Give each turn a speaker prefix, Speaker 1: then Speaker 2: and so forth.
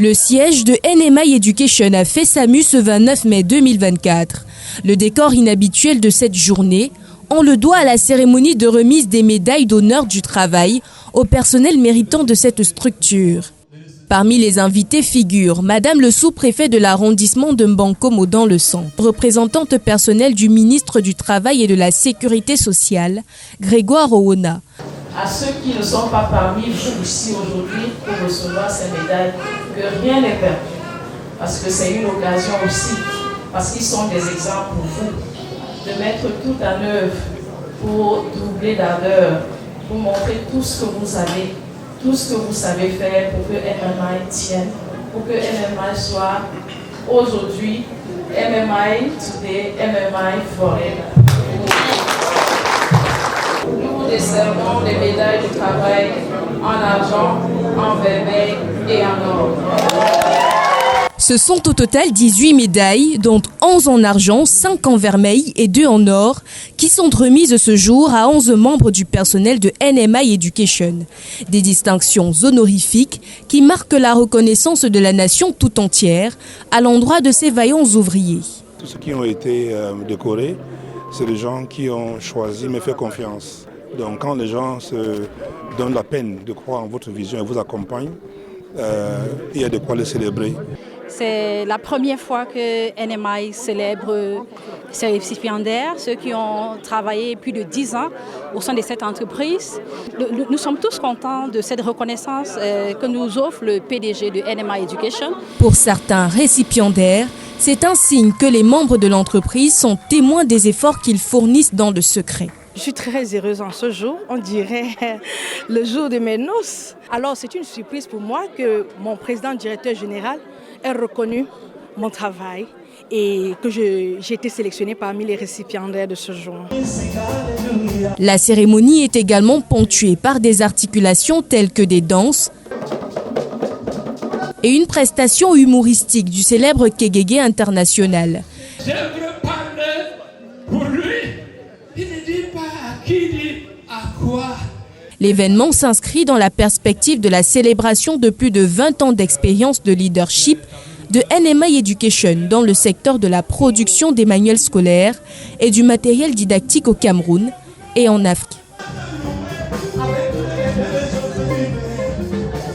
Speaker 1: Le siège de NMI Education a fait SAMU ce 29 mai 2024. Le décor inhabituel de cette journée, on le doit à la cérémonie de remise des médailles d'honneur du travail au personnel méritant de cette structure. Parmi les invités figure Madame le sous-préfet de l'arrondissement de Mbankomo dans le centre, représentante personnelle du ministre du Travail et de la Sécurité sociale, Grégoire Owona.
Speaker 2: À ceux qui ne sont pas parmi vous ici aujourd'hui pour recevoir ces médailles, que rien n'est perdu. Parce que c'est une occasion aussi, parce qu'ils sont des exemples pour vous, de mettre tout en œuvre pour doubler d'ardeur, pour montrer tout ce que vous avez, tout ce que vous savez faire pour que MMI tienne, pour que MMI soit aujourd'hui MMI Today, MMI Forever. Nous vous décernons les médailles du travail en argent, en vermeil et en or.
Speaker 1: Ce sont au total 18 médailles, dont 11 en argent, 5 en vermeil et 2 en or, qui sont remises ce jour à 11 membres du personnel de NMI Education. Des distinctions honorifiques qui marquent la reconnaissance de la nation tout entière à l'endroit de ces vaillants ouvriers.
Speaker 3: Tous ceux qui ont été décorés, c'est des gens qui ont choisi, mais fait confiance. Donc quand les gens se donnent la peine de croire en votre vision et vous accompagnent, il y a de quoi les célébrer.
Speaker 4: C'est la première fois que NMI célèbre ses récipiendaires, ceux qui ont travaillé plus de 10 ans au sein de cette entreprise. Nous sommes tous contents de cette reconnaissance que nous offre le PDG de NMI Education.
Speaker 1: Pour certains récipiendaires, c'est un signe que les membres de l'entreprise sont témoins des efforts qu'ils fournissent dans le secret.
Speaker 5: Je suis très heureuse en ce jour, on dirait le jour de mes noces. Alors c'est une surprise pour moi que mon président directeur général ait reconnu mon travail et que j'ai été sélectionnée parmi les récipiendaires de ce jour.
Speaker 1: La cérémonie est également ponctuée par des articulations telles que des danses et une prestation humoristique du célèbre Kegege international.
Speaker 6: J'aimerais parler pour lui. Il ne dit pas à qui, dit à quoi.
Speaker 1: L'événement s'inscrit dans la perspective de la célébration de plus de 20 ans d'expérience de leadership de NMI Education dans le secteur de la production des manuels scolaires et du matériel didactique au Cameroun et en Afrique.